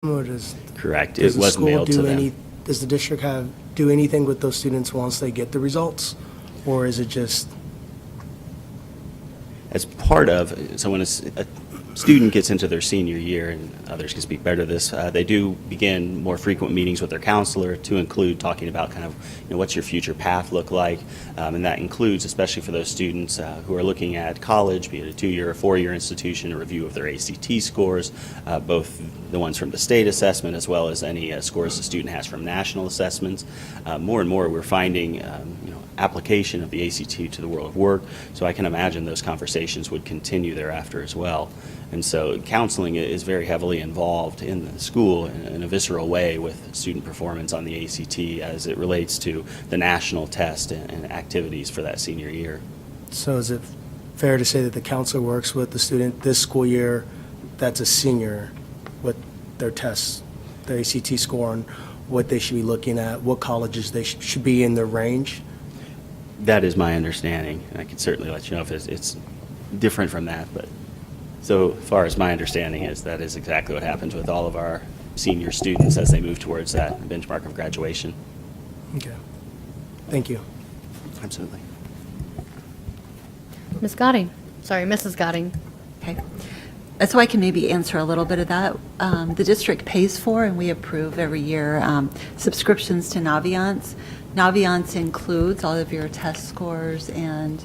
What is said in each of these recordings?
Or does Correct. does It the was school mailed to do them. does the district do anything with those students once they get the results? Or is it just, As part of, so when a student gets into their senior year, and others can speak better to this, they do begin more frequent meetings with their counselor to include talking about kind of, what's your future path look like, and that includes, especially for those students who are looking at college, be it a 2-year or 4-year institution, a review of their ACT scores, both the ones from the state assessment as well as any scores the student has from national assessments. More and more we're finding, application of the ACT to the world of work, so I can imagine those conversations would continue thereafter as well. And so counseling is very heavily involved in the school in a visceral way with student performance on the ACT as it relates to the national test and activities for that senior year. so is it fair to say that the counselor works with the student this school year that's a senior with their tests, their ACT score, and what they should be looking at, what colleges they should be in their range? That is my understanding. I can certainly let you know if it's different from that, but so far as my understanding is, that is exactly what happens with all of our senior students as they move towards that benchmark of graduation. Okay. Thank you. Absolutely. Ms. Gotting. Sorry, Mrs. Gotting. Okay. So I can maybe answer a little bit of that. The district pays for, and we approve every year, subscriptions to Naviance. Naviance includes all of your test scores and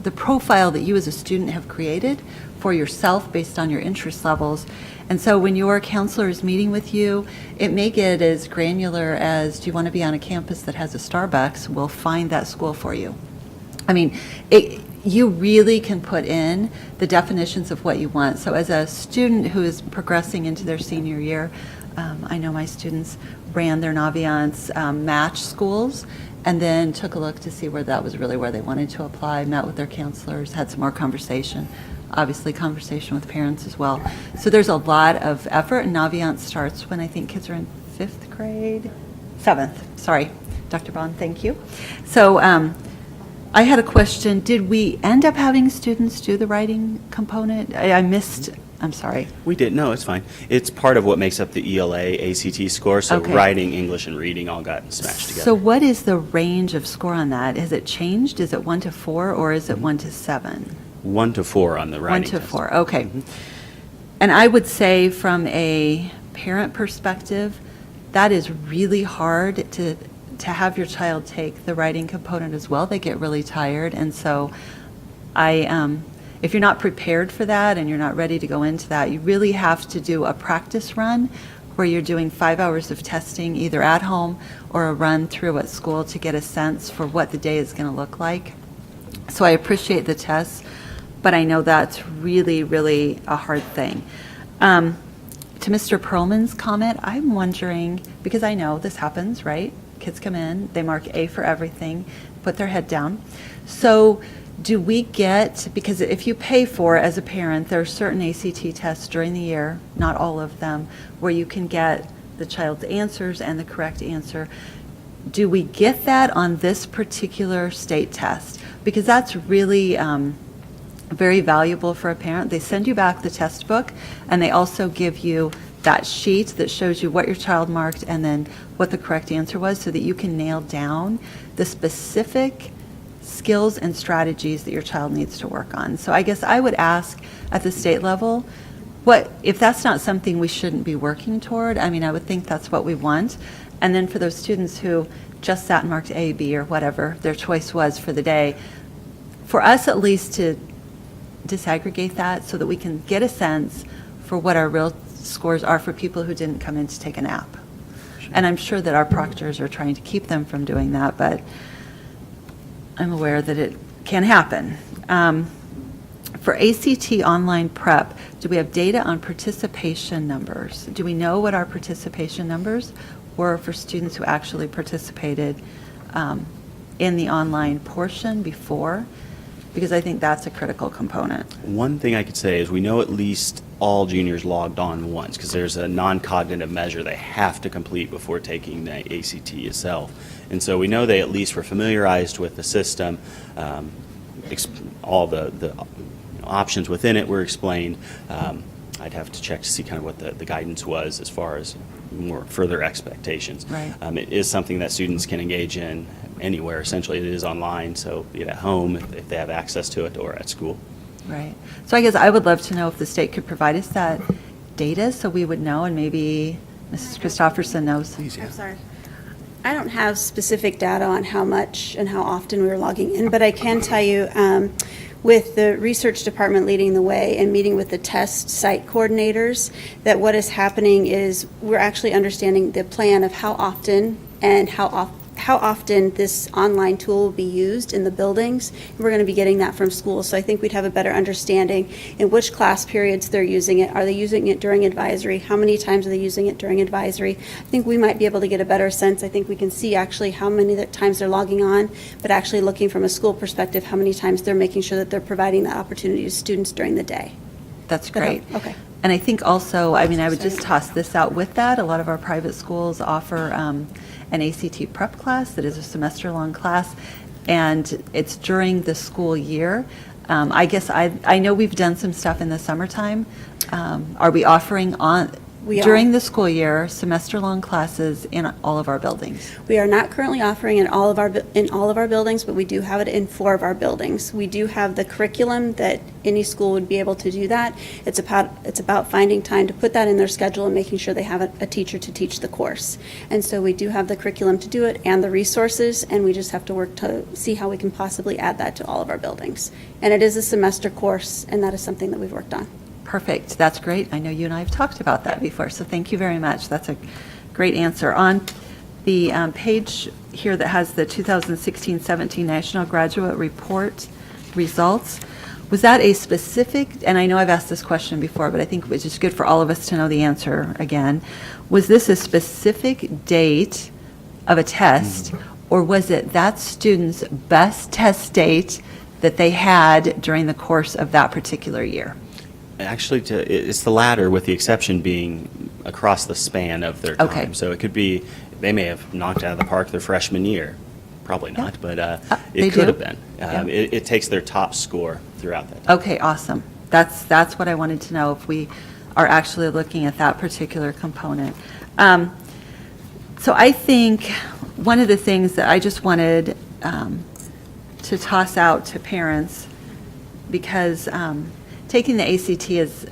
the profile that you as a student have created for yourself based on your interest levels. And so when your counselor is meeting with you, it may get as granular as, do you want to be on a campus that has a Starbucks? We'll find that school for you. I mean, you really can put in the definitions of what you want. So as a student who is progressing into their senior year, I know my students ran their Naviance match schools and then took a look to see where that was really where they wanted to apply, met with their counselors, had some more conversation, obviously conversation with parents as well. So there's a lot of effort, and Naviance starts when I think kids are in 5th grade, 7th, sorry. Dr. Bond, thank you. So I had a question. Did we end up having students do the writing component? I missed, I'm sorry. We did. No, it's fine. It's part of what makes up the ELA ACT score, so Okay. writing, English, and reading all got smashed together. So what is the range of score on that? Has it changed? Is it 1 to 4 or is it 1 to 7? 1 to 4 on the 1 writing to test. 4, okay. And I would say from a parent perspective, that is really hard to have your child take the writing component as well. They get really tired, and so if you're not prepared for that and you're not ready to go into that, you really have to do a practice run where you're doing 5 hours of testing either at home or a run through at school to get a sense for what the day is going to look like. So I appreciate the tests, but I know that's really, really a hard thing. To Mr. Perlman's comment, I'm wondering, because I know this happens, right? Kids come in, they mark A for everything, put their head down. So do we get, because if you pay for, as a parent, there are certain ACT tests during the year, not all of them, where you can get the child's answers and the correct answer. Do we get that on this particular state test? Because that's really very valuable for a parent. They send you back the test book, and they also give you that sheet that shows you what your child marked and then what the correct answer was, so that you can nail down the specific skills and strategies that your child needs to work on. So I guess I would ask at the state level, what if that's not something we shouldn't be working toward? I mean, I would think that's what we want. And then for those students who just sat and marked A, B, or whatever their choice was for the day, for us at least to disaggregate that so that we can get a sense for what our real scores are for people who didn't come in to take a nap. Sure. And I'm sure that our proctors are trying to keep them from doing that, but I'm aware that it can happen. For ACT online prep, do we have data on participation numbers? Do we know what our participation numbers were for students who actually participated in the online portion before? Because I think that's a critical component. One thing I could say is we know at least all juniors logged on once, because there's a non-cognitive measure they have to complete before taking the ACT itself. And so we know they at least were familiarized with the system. All the options within it were explained. I'd have to check to see kind of what the guidance was as far as more further expectations. Right. It is something that students can engage in anywhere. Essentially, it is online, so be it at home if they have access to it or at school. Right. So I guess I would love to know if the state could provide us that data so we would know, and maybe Mrs. Christopherson knows. I'm sorry. I don't have specific data on how much and how often we were logging in, but I can tell you, with the research department leading the way and meeting with the test site coordinators, that what is happening is we're actually understanding the plan of how often and how often this online tool will be used in the buildings. We're going to be getting that from schools, so I think we'd have a better understanding in which class periods they're using it. Are they using it during advisory? How many times are they using it during advisory? I think we might be able to get a better sense. I think we can see actually how many times they're logging on, but actually looking from a school perspective, how many times they're making sure that they're providing that opportunity to students during the day. That's great. Okay. And I think also, I mean, I would just toss this out with that. A lot of our private schools offer an ACT prep class that is a semester-long class, and it's during the school year. I guess I know we've done some stuff in the summertime. Are we offering We are. during the school year, semester-long classes in all of our buildings? We are not currently offering in all of our buildings, but we do have it in 4 of our buildings. We do have the curriculum that any school would be able to do that. It's about finding time to put that in their schedule and making sure they have a teacher to teach the course. And so we do have the curriculum to do it and the resources, and we just have to work to see how we can possibly add that to all of our buildings. And it is a semester course, and that is something that we've worked on. Perfect. That's great. I know you and I have talked about that before, so thank you very much. That's a great answer. On the page here that has the 2016-17 National Graduate Report results, was that a specific, and I know I've asked this question before, but I think it's just good for all of us to know the answer again. Was this a specific date of a test, or was it that student's best test date that they had during the course of that particular year? Actually, it's the latter, with the exception being across the span of their time. Okay. So it could be, they may have knocked out of the park their freshman year. Probably not, but they it could do? have been. Yeah. It takes their top score throughout that time. Okay, awesome. That's what I wanted to know, if we are actually looking at that particular component. So I think one of the things that I just wanted to toss out to parents, because taking the ACT is,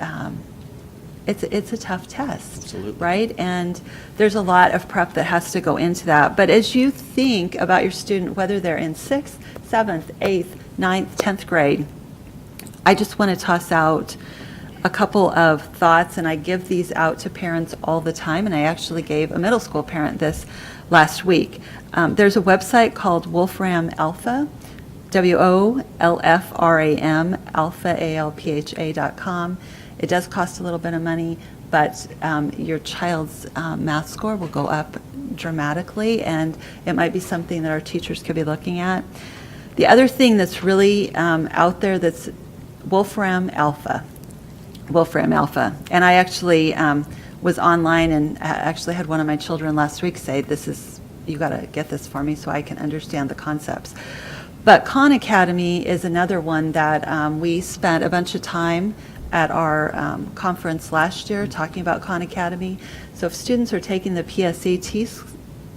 it's a tough test. Absolutely. Right? And there's a lot of prep that has to go into that. But as you think about your student, whether they're in 6th, 7th, 8th, 9th, 10th grade, I just want to toss out a couple of thoughts, and I give these out to parents all the time, and I actually gave a middle school parent this last week. There's a website called Wolfram Alpha, WOLFRAM, alpha, ALPHA.com. It does cost a little bit of money, but your child's math score will go up dramatically, and it might be something that our teachers could be looking at. The other thing that's really out there that's Wolfram Alpha. And I actually was online and actually had one of my children last week say, you got to get this for me so I can understand the concepts. But Khan Academy is another one that we spent a bunch of time at our conference last year talking about Khan Academy. So if students are taking the PSAT,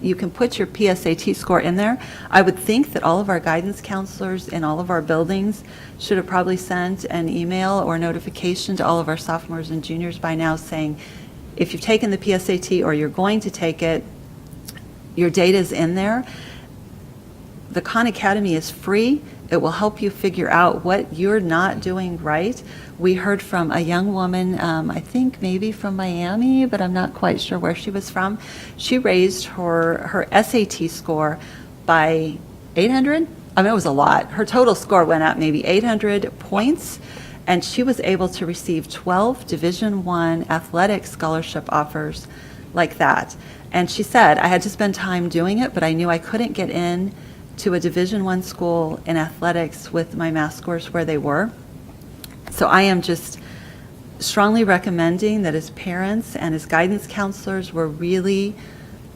you can put your PSAT score in there. I would think that all of our guidance counselors in all of our buildings should have probably sent an email or notification to all of our sophomores and juniors by now saying, if you've taken the PSAT or you're going to take it, your data is in there. The Khan Academy is free. It will help you figure out what you're not doing right. We heard from a young woman, I think maybe from Miami, but I'm not quite sure where she was from. She raised her SAT score by 800. I mean, it was a lot. Her total score went up maybe 800 points, and she was able to receive 12 Division I athletic scholarship offers like that. And she said, I had to spend time doing it, but I knew I couldn't get in to a Division I school in athletics with my math scores where they were. So I am just strongly recommending that as parents and as guidance counselors, we're really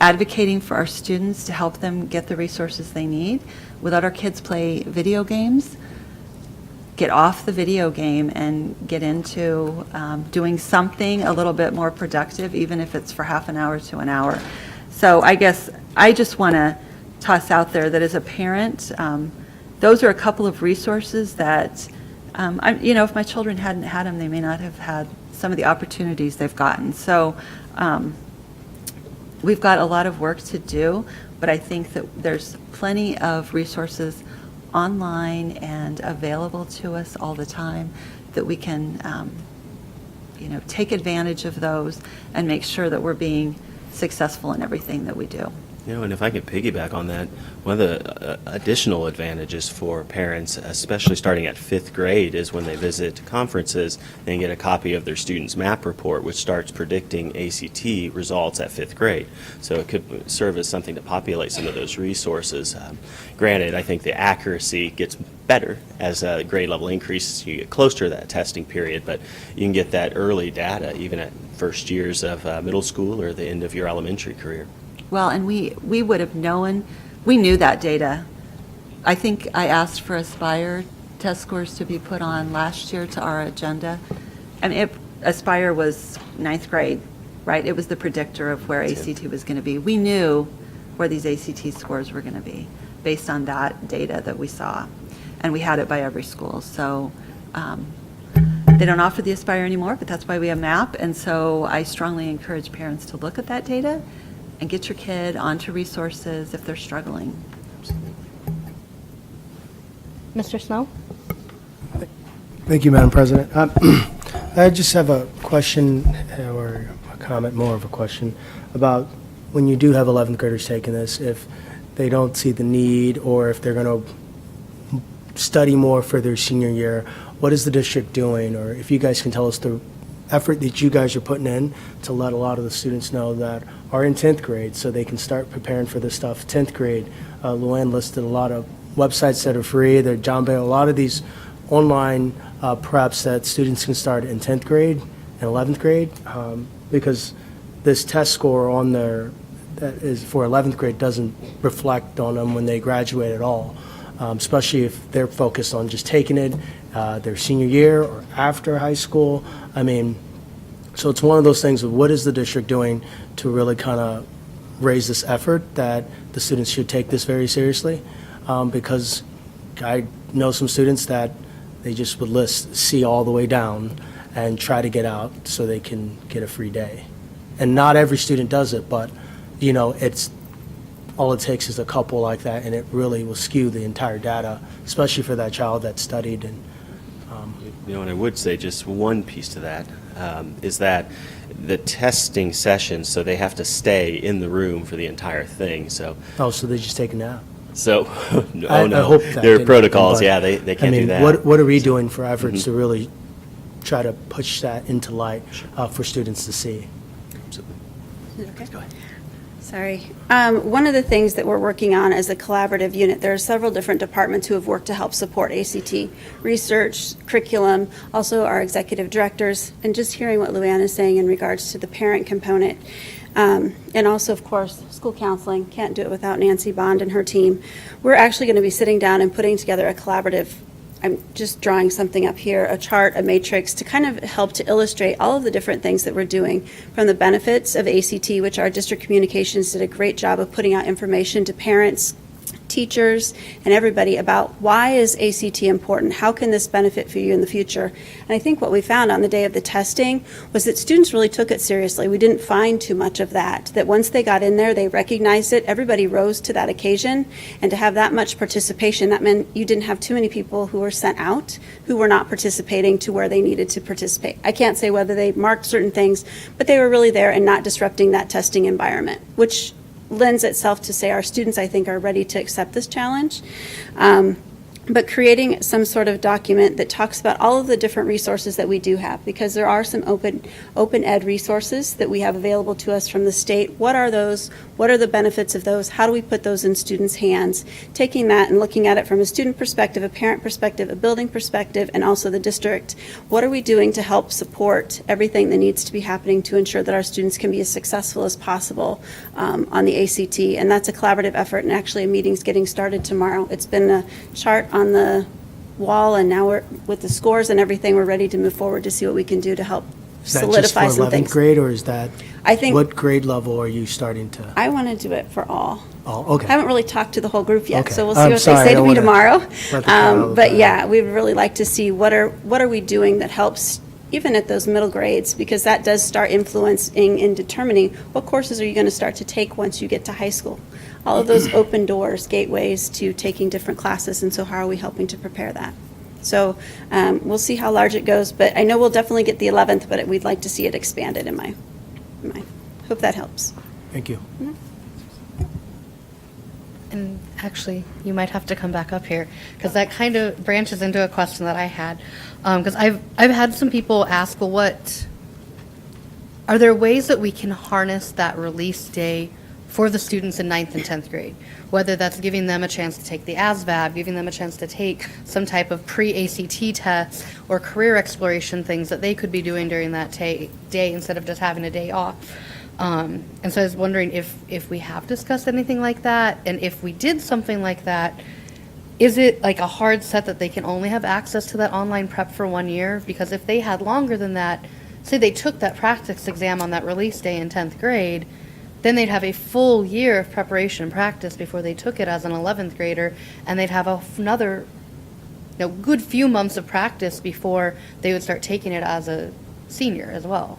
advocating for our students to help them get the resources they need. We let our kids play video games. get off the video game and get into doing something a little bit more productive, even if it's for half an hour to an hour. So I guess I just want to toss out there that as a parent, those are a couple of resources that, if my children hadn't had them, they may not have had some of the opportunities they've gotten. So we've got a lot of work to do, but I think that there's plenty of resources online and available to us all the time that we can, take advantage of those and make sure that we're being successful in everything that we do. And if I could piggyback on that, one of the additional advantages for parents, especially starting at 5th grade, is when they visit conferences and get a copy of their student's MAP report, which starts predicting ACT results at 5th grade. So it could serve as something to populate some of those resources. Granted, I think the accuracy gets better as grade level increases. You get closer to that testing period, but you can get that early data even at first years of middle school or the end of your elementary career. Well, and we would have known, we knew that data. I think I asked for Aspire test scores to be put on last year to our agenda. And Aspire was 9th grade, right? It was the predictor of where ACT was going to be. We knew where these ACT scores were going to be based on that data that we saw. And we had it by every school. So they don't offer the Aspire anymore, but that's why we have MAP. And so I strongly encourage parents to look at that data and get your kid onto resources if they're struggling. Mr. Snow? Thank you, Madam President. I just have a question or a comment, more of a question, about when you do have 11th graders taking this, if they don't see the need or if they're going to study more for their senior year, what is the district doing? Or if you guys can tell us the effort that you guys are putting in to let a lot of the students know that are in 10th grade so they can start preparing for this stuff. 10th grade, Luann listed a lot of websites that are free. They're John Bale, a lot of these online preps that students can start in 10th grade and 11th grade because this test score on there that is for 11th grade doesn't reflect on them when they graduate at all, especially if they're focused on just taking it their senior year or after high school. I mean, so it's one of those things of what is the district doing to really kind of raise this effort that the students should take this very seriously? Because I know some students that they just would list C all the way down and try to get out so they can get a free day. And not every student does it, but, it's all it takes is a couple like that, and it really will skew the entire data, especially for that child that studied. And and I would say just one piece to that is that the testing sessions, so they have to stay in the room for the entire thing. So so they just take a nap. So no, I hope that there are didn't protocols. happen, Yeah, they can't do that. What are we doing for efforts to really try to push that into light for students to see? Okay. Go ahead. Sorry. One of the things that we're working on as a collaborative unit, there are several different departments who have worked to help support ACT research, curriculum, also our executive directors, and just hearing what Luann is saying in regards to the parent component. And also, of course, school counseling. Can't do it without Nancy Bond and her team. We're actually going to be sitting down and putting together a collaborative, I'm just drawing something up here, a chart, a matrix, to kind of help to illustrate all of the different things that we're doing, from the benefits of ACT, which our district communications did a great job of putting out information to parents, teachers, and everybody about why is ACT important, how can this benefit for you in the future. And I think what we found on the day of the testing was that students really took it seriously. We didn't find too much of that once they got in there, they recognized it, everybody rose to that occasion, and to have that much participation, that meant you didn't have too many people who were sent out who were not participating to where they needed to participate. I can't say whether they marked certain things, but they were really there and not disrupting that testing environment, which lends itself to say our students, I think, are ready to accept this challenge. But creating some sort of document that talks about all of the different resources that we do have, because there are some open ed resources that we have available to us from the state. What are those? What are the benefits of those? How do we put those in students' hands? Taking that and looking at it from a student perspective, a parent perspective, a building perspective, and also the district. What are we doing to help support everything that needs to be happening to ensure that our students can be as successful as possible on the ACT? And that's a collaborative effort, and actually a meeting's getting started tomorrow. It's been a chart on the wall, and now we're, with the scores and everything, we're ready to move forward to see what we can do to help Is that just solidify for some 11th things. grade, or is that, I think what grade level are you starting to? I want to do it for all. Oh, I okay. haven't really talked to the whole group yet, Okay. so we'll see I'm what sorry, they I say to don't me wanna tomorrow. let the crowd, But yeah, we'd really like to see what are we doing that helps even at those middle grades, because that does start influencing in determining what courses are you going to start to take once you get to high school. All of those open doors, gateways to taking different classes, and so how are we helping to prepare that? So we'll see how large it goes, but I know we'll definitely get the 11th, but we'd like to see it expanded in my hope that helps. Thank you. And actually, you might have to come back up here, because that kind of branches into a question that I had. Because I've had some people ask, well, are there ways that we can harness that release day for the students in 9th and 10th grade? Whether that's giving them a chance to take the ASVAB, giving them a chance to take some type of pre-ACT test or career exploration things that they could be doing during that day instead of just having a day off. And so I was wondering if we have discussed anything like that, and if we did something like that, is it like a hard set that they can only have access to that online prep for 1 year? Because if they had longer than that, say they took that practice exam on that release day in 10th grade, then they'd have a full year of preparation and practice before they took it as an 11th grader, and they'd have another good few months of practice before they would start taking it as a senior as well.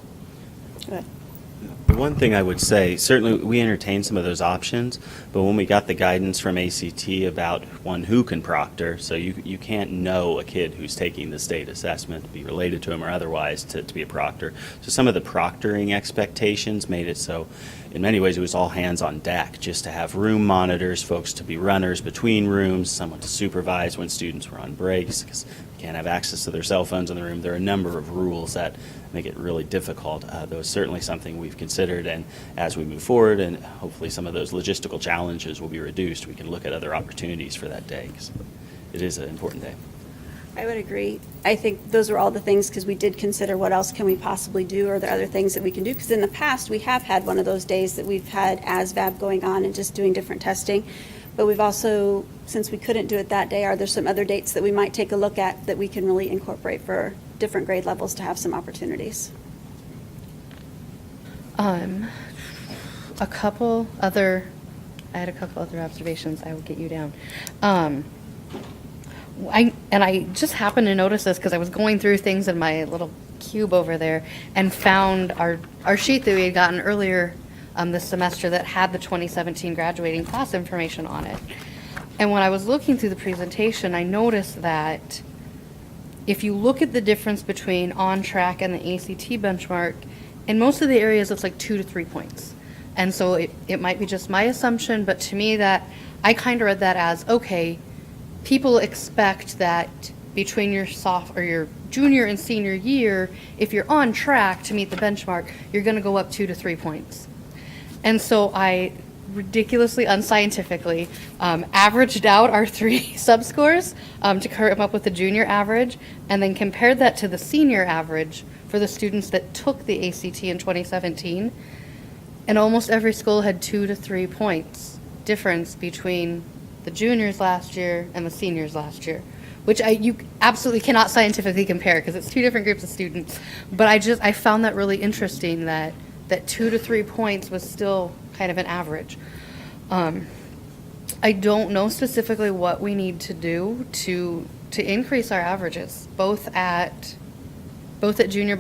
Good. The one thing I would say, certainly we entertained some of those options, but when we got the guidance from ACT about who can proctor, so you can't know a kid who's taking the state assessment to be related to him or otherwise to be a proctor. So some of the proctoring expectations made it so in many ways it was all hands on deck, just to have room monitors, folks to be runners between rooms, someone to supervise when students were on breaks, because we can't have access to their cell phones in the room. There are a number of rules that make it really difficult. Though it's certainly something we've considered, and as we move forward and hopefully some of those logistical challenges will be reduced, we can look at other opportunities for that day, because it is an important day. I would agree. I think those are all the things, because we did consider what else can we possibly do, or are there other things that we can do? Because in the past, we have had one of those days that we've had ASVAB going on and just doing different testing. But we've also, since we couldn't do it that day, are there some other dates that we might take a look at that we can really incorporate for different grade levels to have some opportunities? I had a couple other observations. I will get you down. I just happened to notice this because I was going through things in my little cube over there and found our sheet that we had gotten earlier this semester that had the 2017 graduating class information on it. And when I was looking through the presentation, I noticed that if you look at the difference between on track and the ACT benchmark, in most of the areas it's like 2 to 3 points. And so it might be just my assumption, but to me that I kind of read that as, okay, people expect that between your junior and senior year, if you're on track to meet the benchmark, you're going to go up 2 to 3 points. And so I ridiculously unscientifically averaged out our 3 subscores to come up with the junior average, and then compared that to the senior average for the students that took the ACT in 2017. And almost every school had 2 to 3 points difference between the juniors last year and the seniors last year, which you absolutely cannot scientifically compare because it's 2 different groups of students. But I found that really interesting that 2 to 3 points was still kind of an average. I don't know specifically what we need to do to increase our averages, both at junior,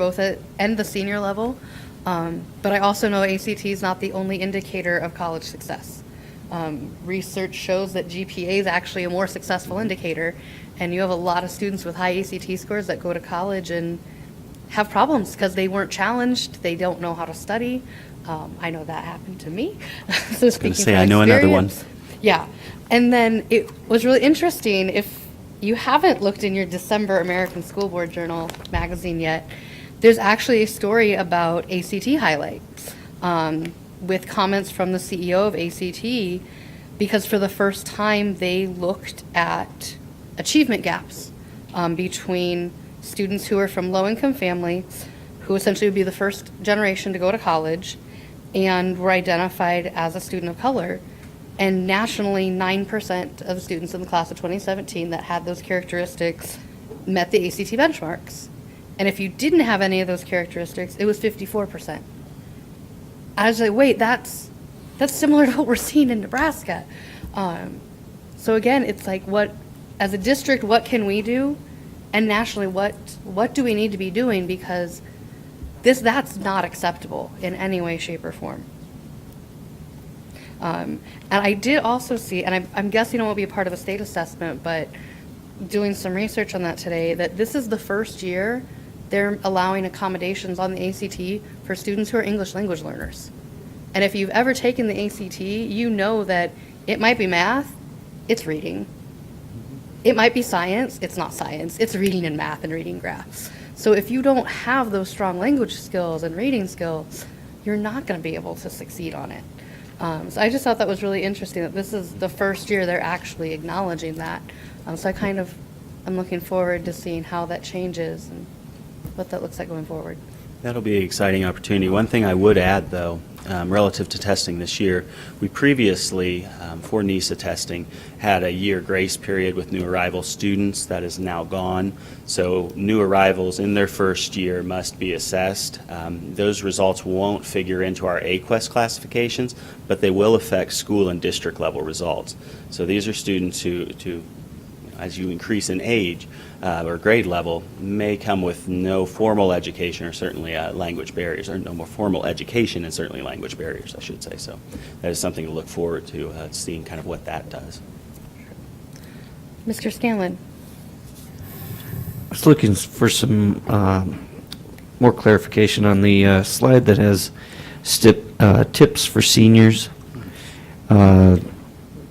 and the senior level. But I also know ACT is not the only indicator of college success. Research shows that GPA is actually a more successful indicator, and you have a lot of students with high ACT scores that go to college and have problems because they weren't challenged, they don't know how to study. I know that happened to me. So I was going to say, I know another one. Yeah. And then it was really interesting, if you haven't looked in your December American School Board Journal magazine yet, there's actually a story about ACT highlights with comments from the CEO of ACT, because for the first time they looked at achievement gaps between students who are from low-income families, who essentially would be the first generation to go to college, and were identified as a student of color. And nationally, 9% of the students in the class of 2017 that had those characteristics met the ACT benchmarks. And if you didn't have any of those characteristics, it was 54%. I was like, wait, that's similar to what we're seeing in Nebraska. So again, it's like, what, as a district, what can we do? And nationally, what do we need to be doing? Because that's not acceptable in any way, shape, or form. And I did also see, and I'm guessing it won't be a part of a state assessment, but doing some research on that today, that this is the first year they're allowing accommodations on the ACT for students who are English language learners. And if you've ever taken the ACT, you know that it might be math, it's reading. It might be science, it's not science, it's reading and math and reading graphs. So if you don't have those strong language skills and reading skills, you're not going to be able to succeed on it. So I just thought that was really interesting that this is the first year they're actually acknowledging that. So I'm looking forward to seeing how that changes and what that looks like going forward. That'll be an exciting opportunity. One thing I would add, though, relative to testing this year, we previously, for NISA testing, had a year grace period with new arrival students. That is now gone. So new arrivals in their first year must be assessed. Those results won't figure into our AQuest classifications, but they will affect school and district level results. So these are students who as you increase in age or grade level, may come with no formal education or certainly language barriers, or no more formal education and certainly language barriers, I should say. So that is something to look forward to, seeing kind of what that does. Mr. Scanlon. I was looking for some more clarification on the slide that has tips for seniors.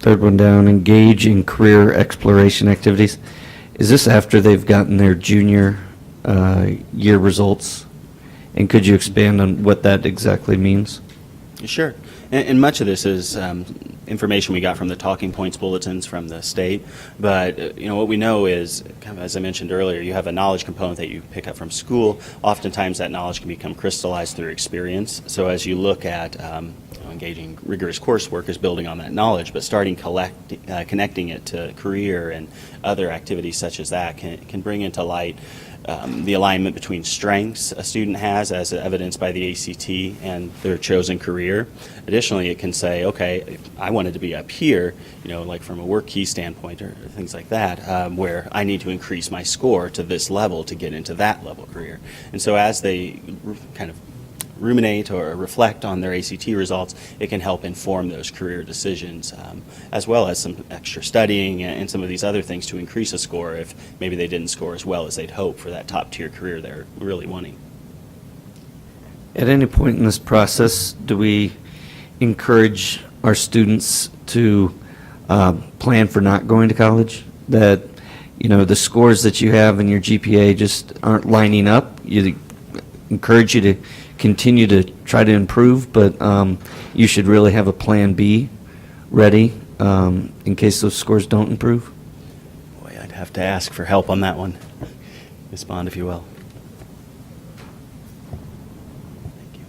Third one down, engage in career exploration activities. Is this after they've gotten their junior year results? And could you expand on what that exactly means? Sure. And much of this is information we got from the talking points bulletins from the state. But what we know is, kind of as I mentioned earlier, you have a knowledge component that you pick up from school. Oftentimes that knowledge can become crystallized through experience. So as you look at engaging rigorous coursework is building on that knowledge, but starting connecting it to career and other activities such as that can bring into light the alignment between strengths a student has, as evidenced by the ACT, and their chosen career. Additionally, it can say, okay, I wanted to be up here, like from a work key standpoint or things like that, where I need to increase my score to this level to get into that level career. And so as they kind of ruminate or reflect on their ACT results, it can help inform those career decisions, as well as some extra studying and some of these other things to increase a score if maybe they didn't score as well as they'd hoped for that top-tier career they're really wanting. At any point in this process, do we encourage our students to plan for not going to college? That, the scores that you have in your GPA just aren't lining up? You encourage you to continue to try to improve, but you should really have a plan B ready in case those scores don't improve? Boy, I'd have to ask for help on that one. Ms. Bond, if you will. Thank you.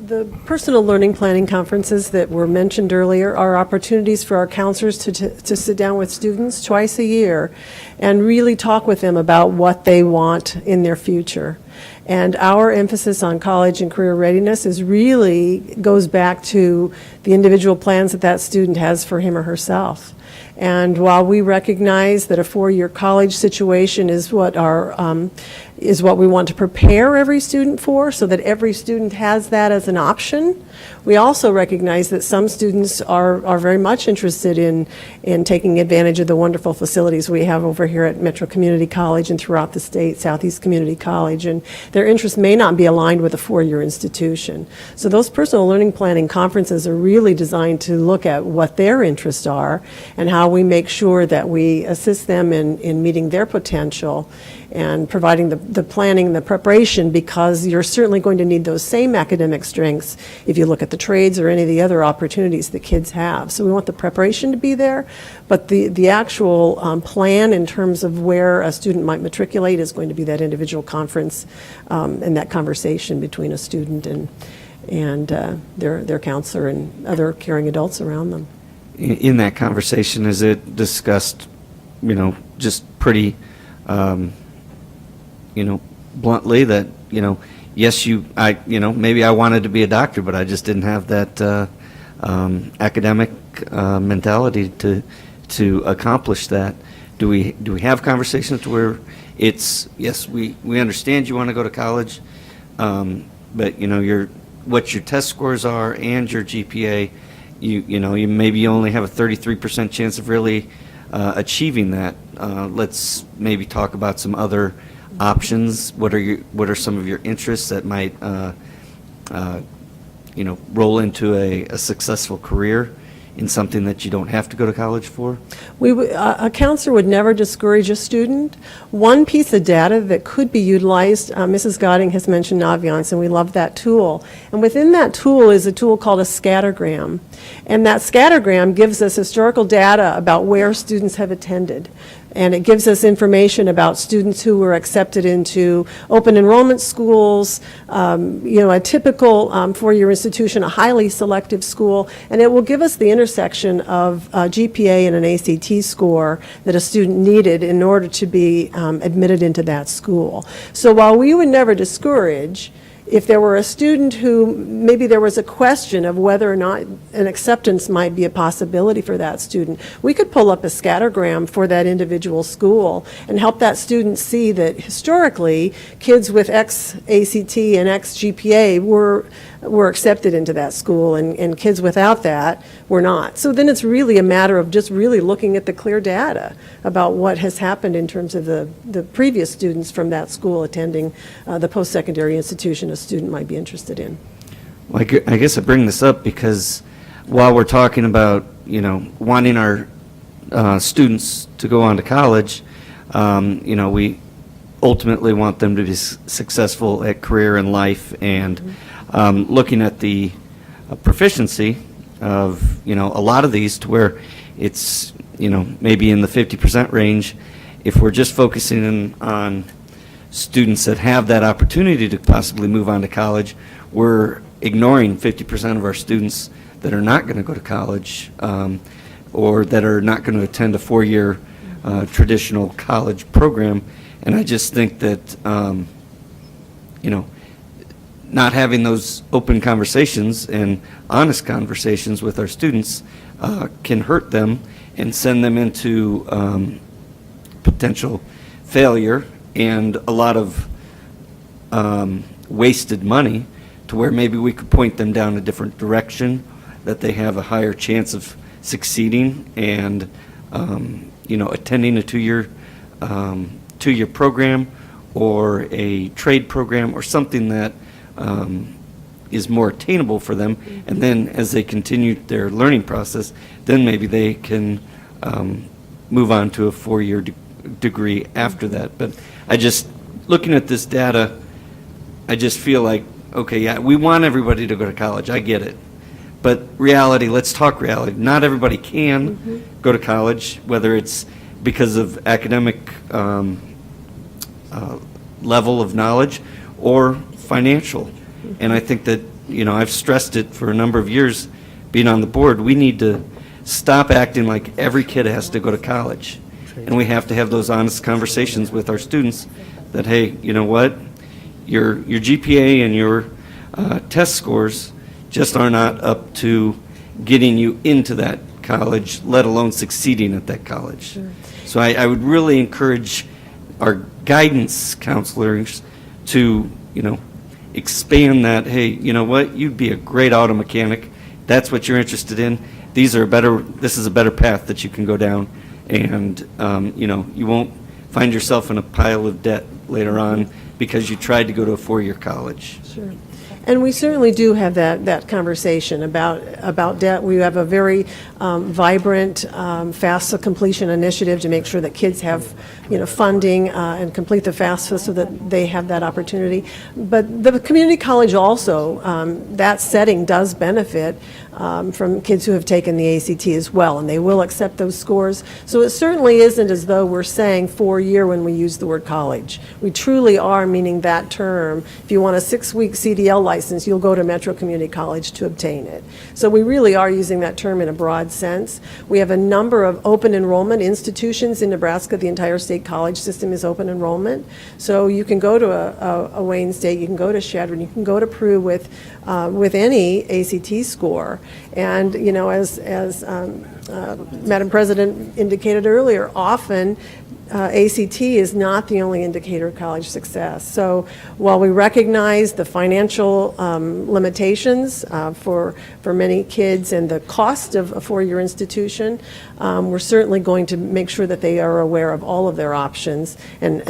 The personal learning planning conferences that were mentioned earlier are opportunities for our counselors to sit down with students twice a year and really talk with them about what they want in their future. And our emphasis on college and career readiness goes back to the individual plans that student has for him or herself. And while we recognize that a 4-year college situation is what we want to prepare every student for, so that every student has that as an option, we also recognize that some students are very much interested in taking advantage of the wonderful facilities we have over here at Metro Community College and throughout the state, Southeast Community College, and their interests may not be aligned with a 4-year institution. So those personal learning planning conferences are really designed to look at what their interests are and how we make sure that we assist them in meeting their potential and providing the planning, the preparation, because you're certainly going to need those same academic strengths if you look at the trades or any of the other opportunities that kids have. So we want the preparation to be there, but the actual plan in terms of where a student might matriculate is going to be that individual conference and that conversation between a student and their counselor and other caring adults around them. In that conversation, is it discussed, just pretty, bluntly that, yes, maybe I wanted to be a doctor, but I just didn't have that academic mentality to accomplish that. Do we have conversations to where it's, yes, we understand you want to go to college, but what your test scores are and your GPA, you maybe only have a 33% chance of really achieving that. Let's maybe talk about some other options. What are some of your interests that might roll into a successful career in something that you don't have to go to college for? A counselor would never discourage a student. One piece of data that could be utilized, Mrs. Godding has mentioned Naviance, and we love that tool. And within that tool is a tool called a scattergram. And that scattergram gives us historical data about where students have attended. And it gives us information about students who were accepted into open enrollment schools, a typical four-year institution, a highly selective school, and it will give us the intersection of GPA and an ACT score that a student needed in order to be admitted into that school. So while we would never discourage, if there were a student who maybe there was a question of whether or not an acceptance might be a possibility for that student, we could pull up a scattergram for that individual school and help that student see that historically kids with X ACT and X GPA were accepted into that school, and kids without that were not. So then it's really a matter of just really looking at the clear data about what has happened in terms of the previous students from that school attending the post-secondary institution a student might be interested in. Well, I guess I bring this up because while we're talking about, wanting our students to go on to college, we ultimately want them to be successful at career and life, and looking at the proficiency of, a lot of these to where it's, maybe in the 50% range, if we're just focusing on students that have that opportunity to possibly move on to college, we're ignoring 50% of our students that are not going to go to college, or that are not going to attend a four-year traditional college program. And I just think that, not having those open conversations and honest conversations with our students can hurt them and send them into potential failure and a lot of wasted money, to where maybe we could point them down a different direction, that they have a higher chance of succeeding and attending a two-year program or a trade program or something that is more attainable for them. And then as they continue their learning process, then maybe they can move on to a four-year degree after that. But looking at this data, I just feel like, okay, yeah, we want everybody to go to college. I get it. But reality, let's talk reality. Not everybody can go to college, whether it's because of academic level of knowledge or financial. And I think that, I've stressed it for a number of years being on the board. We need to stop acting like every kid has to go to college. And we have to have those honest conversations with our students that, hey, you know what? Your GPA and your test scores just are not up to getting you into that college, let alone succeeding at that college. Sure. So I would really encourage our guidance counselors to, expand that. Hey, you know what? You'd be a great auto mechanic. That's what you're interested in. This is a better path that you can go down, and you won't find yourself in a pile of debt later on because you tried to go to a four-year college. Sure. And we certainly do have that conversation about debt. We have a very vibrant FAFSA completion initiative to make sure that kids have, funding and complete the FAFSA so that they have that opportunity. But the community college also, that setting does benefit from kids who have taken the ACT as well, and they will accept those scores. So it certainly isn't as though we're saying four-year when we use the word college. We truly are meaning that term. If you want a 6-week CDL license, you'll go to Metro Community College to obtain it. So we really are using that term in a broad sense. We have a number of open enrollment institutions in Nebraska. The entire state college system is open enrollment. So you can go to a Wayne State, you can go to Chadron, you can go to Peru with any ACT score. And, you know, as Madam President indicated earlier, often ACT is not the only indicator of college success. So while we recognize the financial limitations for many kids and the cost of a four-year institution, we're certainly going to make sure that they are aware of all of their options and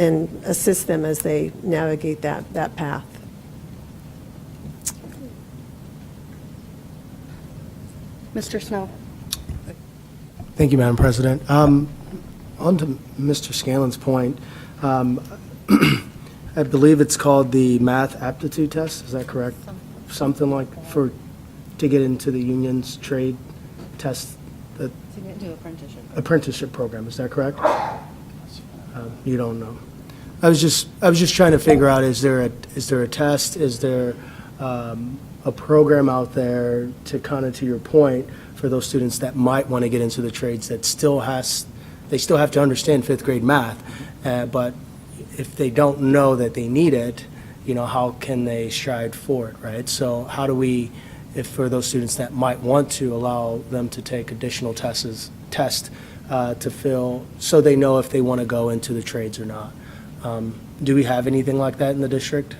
assist them as they navigate that path. Mr. Snow? Thank you, Madam President. On to Mr. Scanlon's point, I believe it's called the math aptitude test, is that correct? Something like to get into the union's trade test, the apprenticeship program, is that correct? You don't know. I was just trying to figure out, is there a test, is there a program out there to kind of, to your point, for those students that might want to get into the trades that they still have to understand fifth grade math, but if they don't know that they need it, you know, how can they strive for it, right? So how do we, if for those students that might want to, allow them to take additional tests to fill, so they know if they want to go into the trades or not? Do we have anything like that in the district?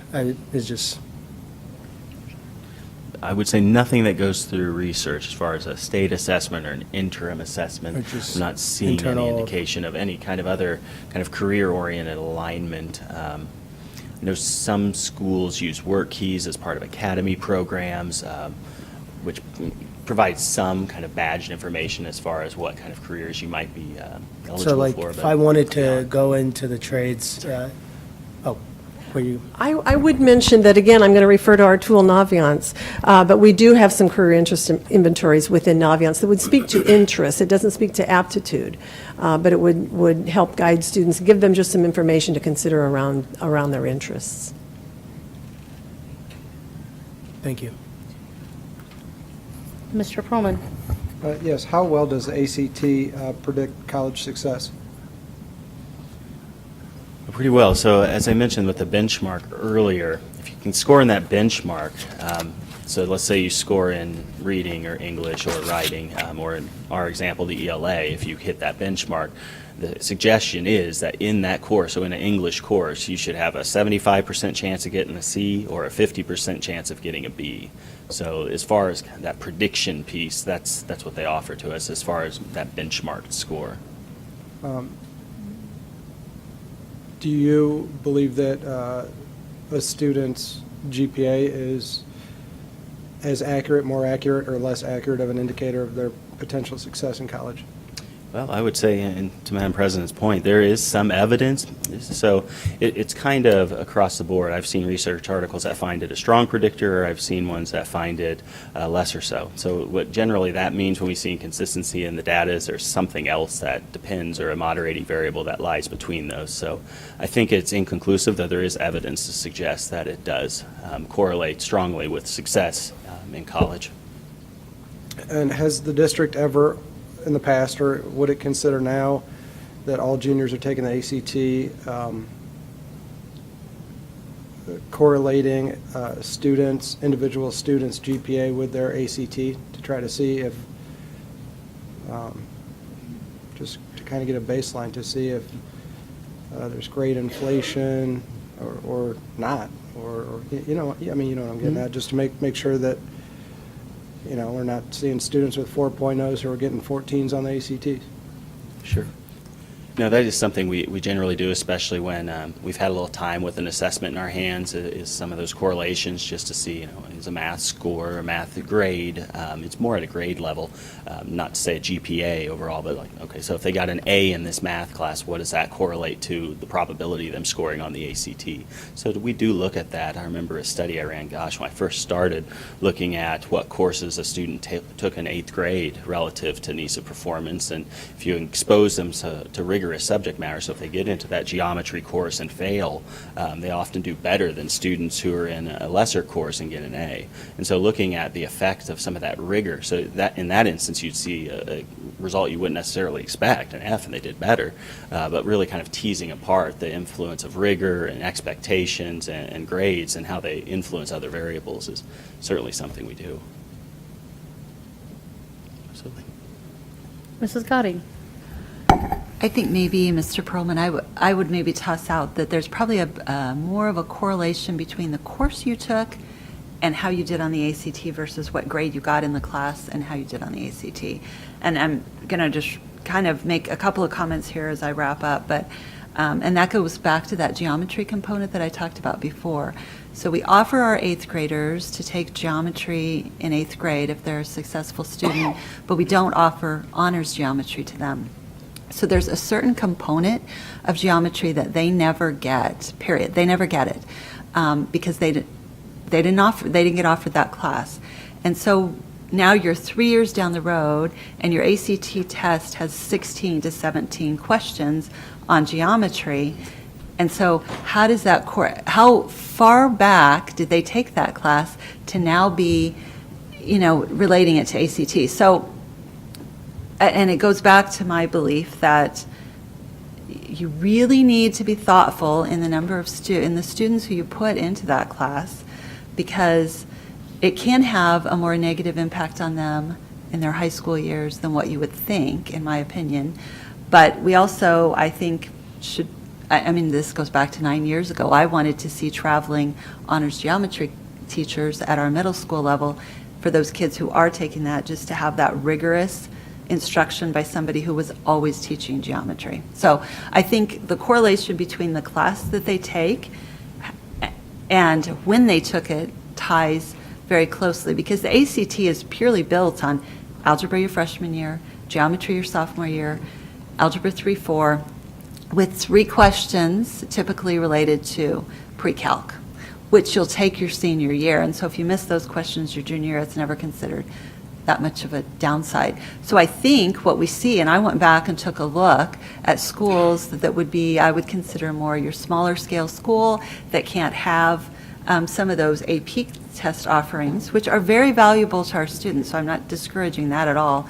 I would say nothing that goes through research as far as a state assessment or an interim assessment. Or just I'm not seeing internal- any indication of any kind of other kind of career-oriented alignment. I know some schools use work keys as part of academy programs, which provides some kind of badged information as far as what kind of careers you might be eligible So like, for. if but I wanted to beyond. go into the trades, were you? I would mention that, again, I'm going to refer to our tool Naviance, but we do have some career interest inventories within Naviance that would speak to interest. It doesn't speak to aptitude, but it would help guide students, give them just some information to consider around their interests. Thank you. Mr. Perlman? Yes, how well does the ACT predict college success? Pretty well. So as I mentioned with the benchmark earlier, if you can score in that benchmark, so let's say you score in reading or English or writing, or in our example, the ELA, if you hit that benchmark, the suggestion is that in that course, so in an English course, you should have a 75% chance of getting a C or a 50% chance of getting a B. So as far as that prediction piece, that's what they offer to us as far as that benchmark score. Do you believe that a student's GPA is as accurate, more accurate, or less accurate of an indicator of their potential success in college? Well, I would say, and to Madam President's point, there is some evidence. So it's kind of across the board. I've seen research articles that find it a strong predictor, or I've seen ones that find it lesser so. So what generally that means when we see inconsistency in the data is there's something else that depends, or a moderating variable that lies between those. So I think it's inconclusive, though there is evidence to suggest that it does correlate strongly with success in college. And has the district ever in the past, or would it consider now, that all juniors are taking the ACT, correlating individual students' GPA with their ACT to try to see if, just to kind of get a baseline to see if there's grade inflation or not, or you know, I mean, you know what I'm getting at, just to make sure that, you know, we're not seeing students with 4.0s who are getting 14s on the ACTs. Sure. No, that is something we generally do, especially when we've had a little time with an assessment in our hands, is some of those correlations, just to see, you know, is a math score or math grade. It's more at a grade level, not to say a GPA overall, but like, okay, so if they got an A in this math class, what does that correlate to the probability of them scoring on the ACT? So we do look at that. I remember a study I ran, gosh, when I first started looking at what courses a student took in 8th grade relative to NISA performance, and if you expose them to rigorous subject matter, so if they get into that geometry course and fail, they often do better than students who are in a lesser course and get an A. And so looking at the effect of some of that rigor, so that in that instance you'd see a result you wouldn't necessarily expect, an F, and they did better, but really kind of teasing apart the influence of rigor and expectations and grades and how they influence other variables is certainly something we do. Absolutely. Mrs. Gotti? I think maybe, Mr. Perlman, I would maybe toss out that there's probably a more of a correlation between the course you took and how you did on the ACT versus what grade you got in the class and how you did on the ACT. And I'm going to just kind of make a couple of comments here as I wrap up, but and that goes back to that geometry component that I talked about before. So we offer our 8th graders to take geometry in 8th grade if they're a successful student, but we don't offer honors geometry to them. So there's a certain component of geometry that they never get, period. They never get it because they didn't get offered that class. And so now you're 3 years down the road and your ACT test has 16 to 17 questions on geometry. And so how does that how far back did they take that class to now be, relating it to ACT? So, and it goes back to my belief that you really need to be thoughtful in the number of in the students who you put into that class, because it can have a more negative impact on them in their high school years than what you would think, in my opinion. But we also, I think, should, this goes back to 9 years ago. I wanted to see traveling honors geometry teachers at our middle school level for those kids who are taking that, just to have that rigorous instruction by somebody who was always teaching geometry. So I think the correlation between the class that they take and when they took it ties very closely, because the ACT is purely built on algebra your freshman year, geometry your sophomore year, algebra 3-4, with 3 questions typically related to pre-calc, which you'll take your senior year. And so if you miss those questions your junior year, it's never considered that much of a downside. So I think what we see, and I went back and took a look at schools that would be, I would consider more your smaller scale school that can't have some of those AP test offerings, which are very valuable to our students, so I'm not discouraging that at all,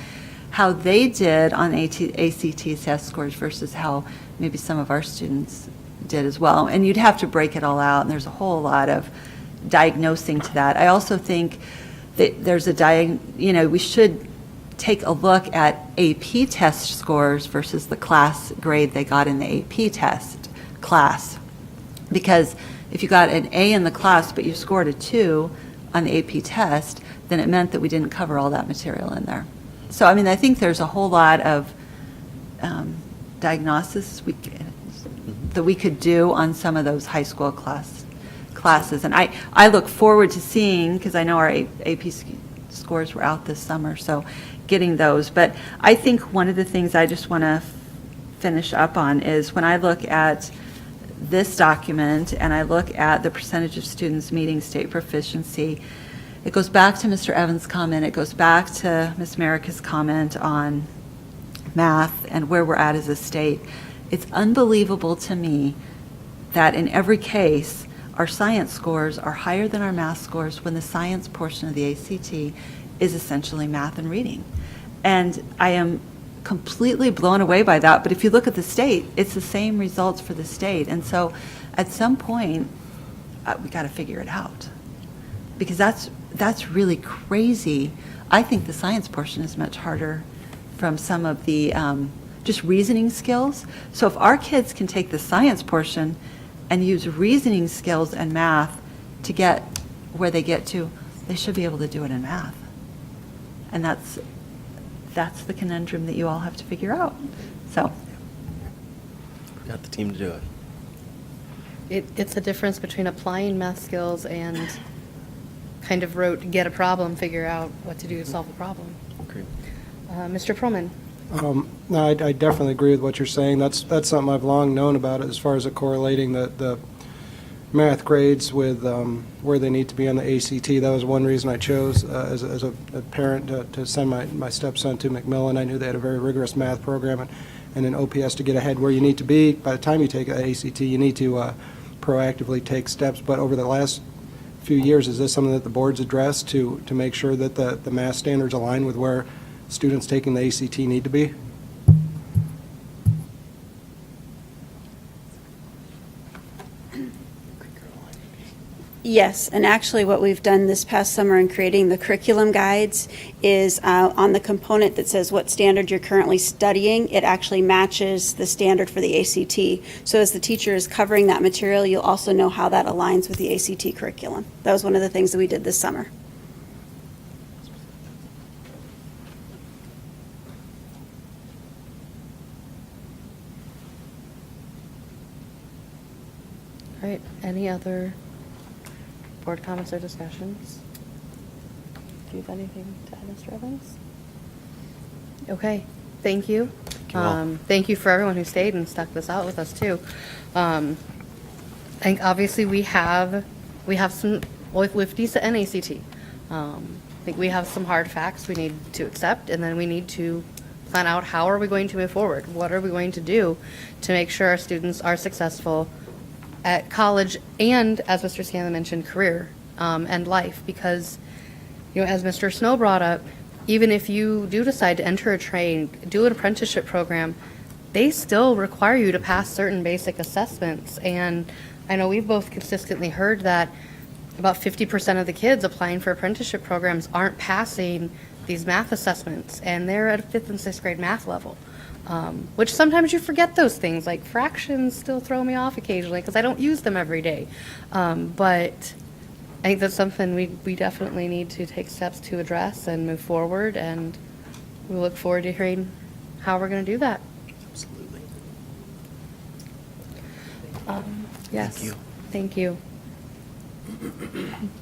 how they did on ACT test scores versus how maybe some of our students did as well. And you'd have to break it all out, and there's a whole lot of diagnosing to that. I also think that there's we should take a look at AP test scores versus the class grade they got in the AP test class. Because if you got an A in the class but you scored a 2 on the AP test, then it meant that we didn't cover all that material in there. So, I think there's a whole lot of diagnosis that we could do on some of those high school classes. And I look forward to seeing, because I know our AP scores were out this summer, so getting those. But I think one of the things I just want to finish up on is when I look at this document and I look at the percentage of students meeting state proficiency, it goes back to Mr. Evans' comment, it goes back to Ms. Merrick's comment on math and where we're at as a state. It's unbelievable to me that in every case, our science scores are higher than our math scores when the science portion of the ACT is essentially math and reading. And I am completely blown away by that, but if you look at the state, it's the same results for the state. And so at some point, we got to figure it out, because that's really crazy. I think the science portion is much harder from some of the just reasoning skills. So if our kids can take the science portion and use reasoning skills and math to get where they get to, they should be able to do it in math. And that's the conundrum that you all have to figure out. So, We've got the team to do it. It's a difference between applying math skills and kind of wrote, get a problem, figure out what to do to solve the problem. Great. Mr. Perlman? No, I definitely agree with what you're saying. That's something I've long known about it, as far as correlating the math grades with where they need to be on the ACT. That was one reason I chose as a parent to send my stepson to McMillan. I knew they had a very rigorous math program, and an OPS to get ahead where you need to be. By the time you take the ACT, you need to proactively take steps. But over the last few years, is this something that the board's addressed to make sure that the math standards align with where students taking the ACT need to be? Yes, and actually what we've done this past summer in creating the curriculum guides is on the component that says what standard you're currently studying, it actually matches the standard for the ACT. So as the teacher is covering that material, you'll also know how that aligns with the ACT curriculum. That was one of the things that we did this summer. All right, any other board comments or discussions? Do you have anything to add, Mr. Evans? Okay, thank you. you all. Thank you for everyone who stayed and stuck this out with us, too. I think obviously we have some, with DISA and ACT, I think we have some hard facts we need to accept, and then we need to plan out how are we going to move forward? What are we going to do to make sure our students are successful at college and, as Mr. Scanlon mentioned, career and life? Because, as Mr. Snow brought up, even if you do decide to enter a trade, do an apprenticeship program, they still require you to pass certain basic assessments. And I know we've both consistently heard that about 50% of the kids applying for apprenticeship programs aren't passing these math assessments, and they're at a 5th and 6th grade math level. Which sometimes you forget those things, like fractions still throw me off occasionally because I don't use them every day. But I think that's something we definitely need to take steps to address and move forward, and we look forward to hearing how we're going to do that. Absolutely. Yes. Thank you. Thank you.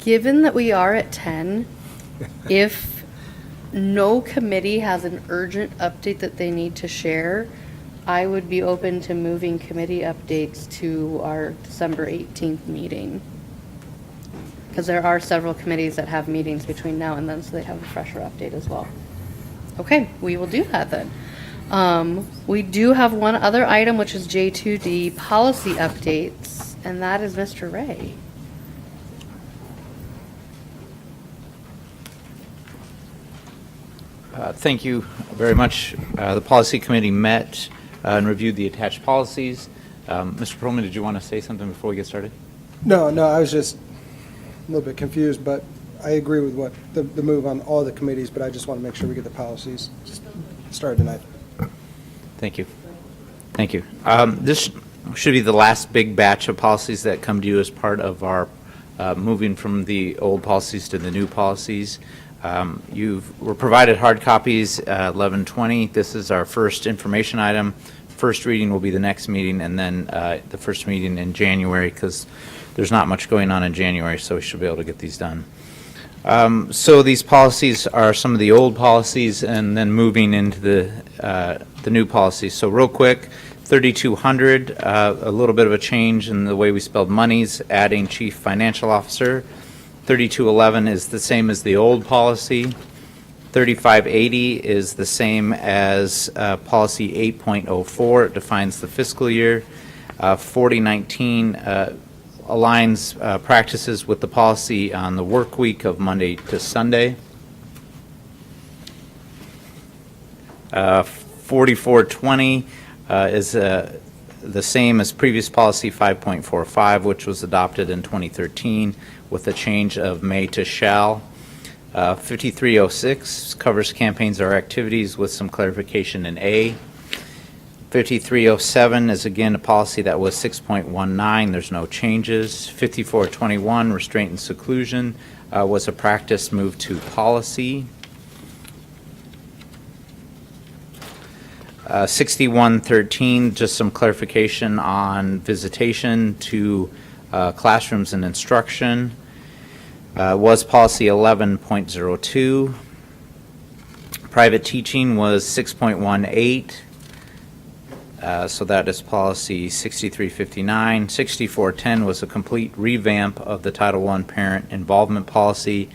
Given that we are at 10, if no committee has an urgent update that they need to share, I would be open to moving committee updates to our December 18th meeting. Because there are several committees that have meetings between now and then, so they have a fresher update as well. Okay, we will do that then. We do have one other item, which is J2d Policy Updates, and that is Mr. Ray. Thank you very much. The policy committee met and reviewed the attached policies. Mr. Perlman, did you want to say something before we get started? No, I was just a little bit confused, but I agree with what the move on all the committees, but I just want to make sure we get the policies started tonight. Thank you. Thank you. This should be the last big batch of policies that come to you as part of our moving from the old policies to the new policies. You were provided hard copies 11/20. This is our first information item. First reading will be the next meeting, and then the first meeting in January, because there's not much going on in January, so we should be able to get these done. So these policies are some of the old policies, and then moving into the new policies. So real quick, 3200, a little bit of a change in the way we spelled monies, adding chief financial officer. 3211 is the same as the old policy. 3580 is the same as policy 8.04. It defines the fiscal year. 4019 aligns practices with the policy on the work week of Monday to Sunday. 4420 is the same as previous policy 5.45, which was adopted in 2013 with a change of may to shall. 5306 covers campaigns or activities with some clarification in A. 5307 is again a policy that was 6.19. There's no changes. 5421, restraint and seclusion, was a practice moved to policy. 6113, just some clarification on visitation to classrooms and instruction. Was policy 11.02. Private teaching was 6.18. So that is policy 6359. 6410 was a complete revamp of the Title I parent involvement policy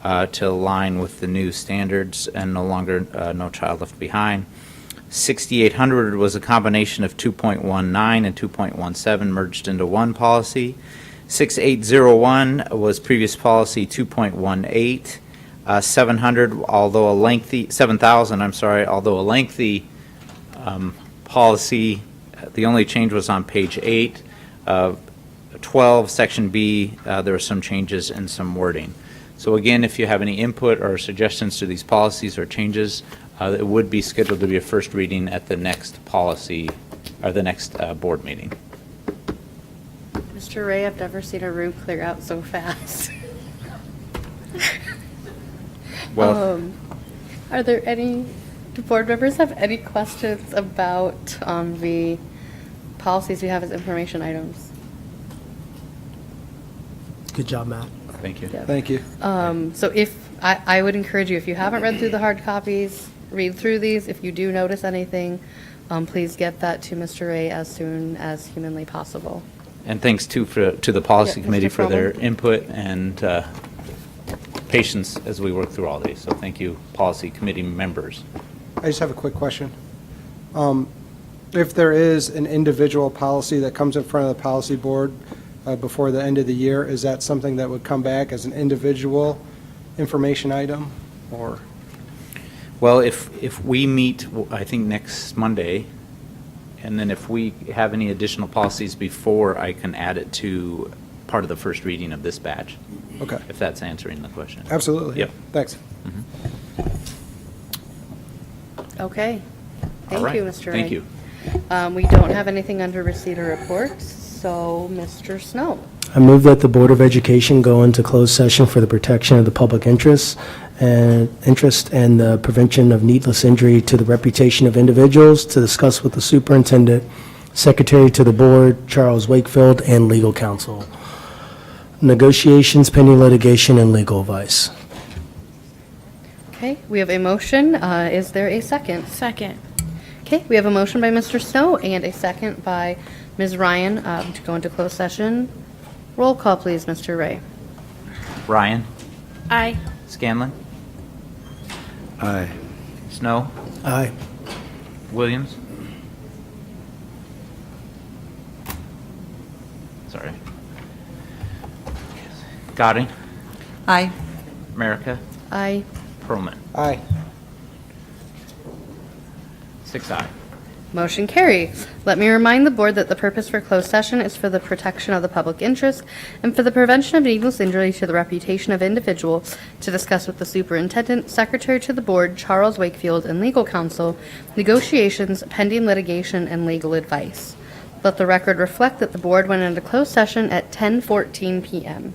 to align with the new standards and no longer No Child Left Behind. 6800 was a combination of 2.19 and 2.17 merged into one policy. 6801 was previous policy 2.18. 700, although a lengthy, 7000, I'm sorry, although a lengthy policy, the only change was on page 8. 12, section B, there were some changes and some wording. So again, if you have any input or suggestions to these policies or changes, it would be scheduled to be a first reading at the next policy, or the next board meeting. Mr. Ray, I've never seen a room clear out so fast. Well, Are there any, do board members have any questions about the policies we have as information items? Good job, Matt. thank you. Yeah. Thank you. So if, I would encourage you, if you haven't read through the hard copies, read through these. If you do notice anything, please get that to Mr. Ray as soon as humanly possible. And thanks too to the policy Yeah, committee Mr. for their Froman. input and patience as we work through all these. So thank you, policy committee members. I just have a quick question. If there is an individual policy that comes in front of the policy board before the end of the year, is that something that would come back as an individual information item, or? Well, if we meet, I think next Monday, and then if we have any additional policies before, I can add it to part of the first reading of this batch, Okay, if that's answering the question. absolutely. Yep. Thanks. Okay. All Thank right. you, Mr. Ray. Thank you. We don't have anything under receipt or reports, so Mr. Snow. I move that the Board of Education go into closed session for the protection of the public interest and the prevention of needless injury to the reputation of individuals, to discuss with the superintendent, secretary to the board, Charles Wakefield, and legal counsel. Negotiations, pending litigation, and legal advice. Okay, we have a motion. Is there a second? Second. Okay, we have a motion by Mr. Snow and a second by Ms. Ryan to go into closed session. Roll call, please, Mr. Ray. Ryan, Aye. Scanlon, Aye. Snow, Aye. Williams. Sorry. Godding, Aye. America, Aye. Perlman. Aye. 6 aye. Motion carries. Let me remind the board that the purpose for closed session is for the protection of the public interest and for the prevention of needless injury to the reputation of individuals, to discuss with the superintendent, secretary to the board, Charles Wakefield, and legal counsel, negotiations, pending litigation, and legal advice. Let the record reflect that the board went into closed session at 10:14 p.m.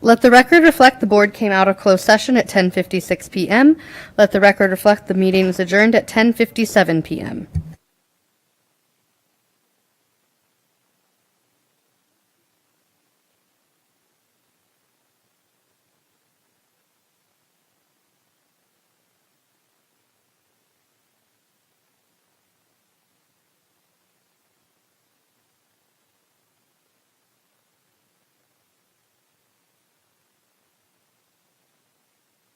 Let the record reflect the board came out of closed session at 10:56 PM. Let the record reflect the meeting was adjourned at 10:57 PM.